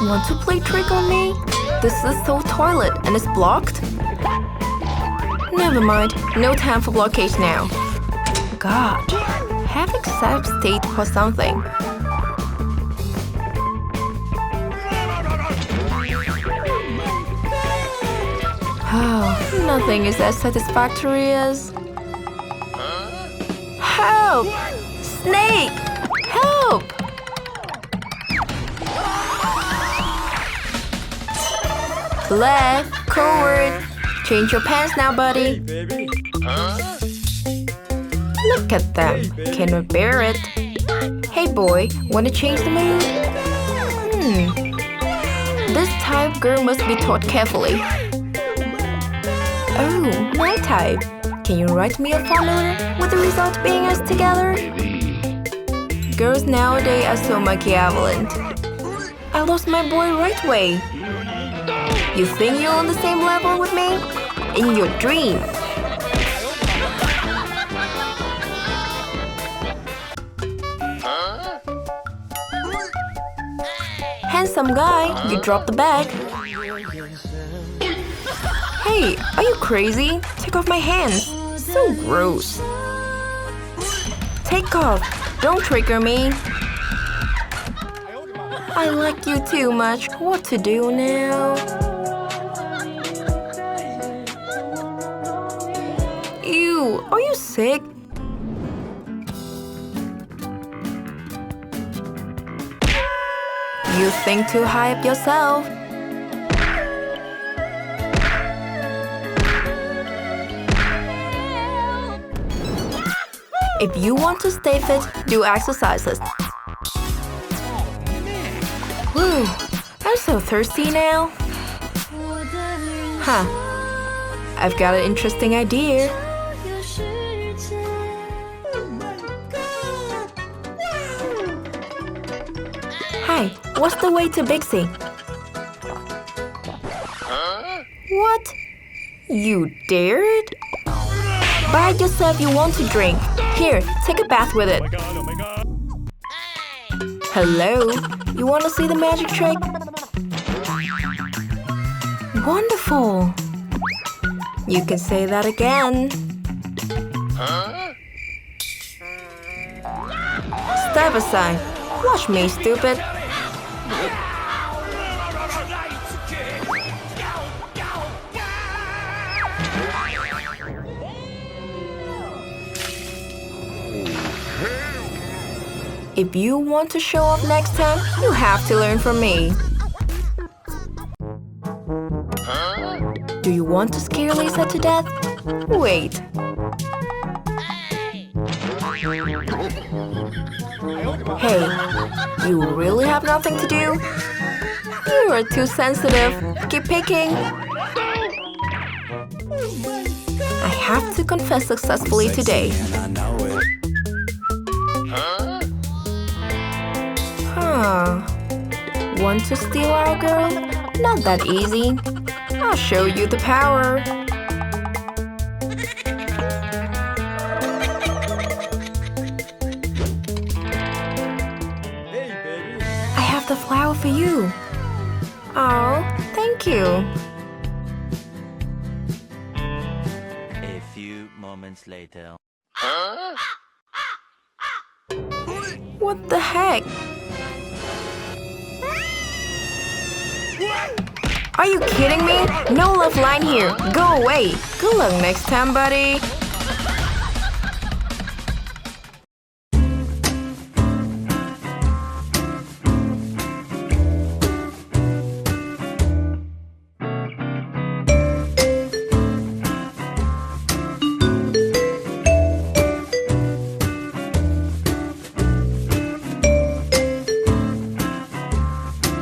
Want to play trick on me? This is so toilet and it's blocked? Never mind, no time for blockage now. God, have accept state for something. Oh, nothing is as satisfactory as… Help! Snake! Help! Left, forward. Change your pants now, buddy. Look at them. Cannot bear it. Hey boy, wanna change the mood? This type girl must be taught carefully. Oh, my type. Can you write me a formula with the result being us together? Girls nowadays are so malevolent. I lost my boy right way. You think you're on the same level with me? In your dream. Handsome guy, you dropped the bag. Hey, are you crazy? Take off my hands. So gross. Take off. Don't trigger me. I like you too much. What to do now? Ew, are you sick? You think too high up yourself. If you want to stay fit, do exercises. Whew, I'm so thirsty now. Huh, I've got an interesting idea. Hi, what's the way to Bixie? What? You dared? Buy it yourself you want to drink. Here, take a bath with it. Hello? You want to see the magic trick? Wonderful! You can say that again. Step aside. Watch me, stupid. If you want to show off next time, you have to learn from me. Do you want to scare Lisa to death? Wait. Hey, you really have nothing to do? You are too sensitive. Keep picking. I have to confess successfully today. Want to steal our girl? Not that easy. I'll show you the power. I have the flower for you. Oh, thank you. A few moments later. What the heck? Are you kidding me? No love line here. Go away. Good luck next time, buddy.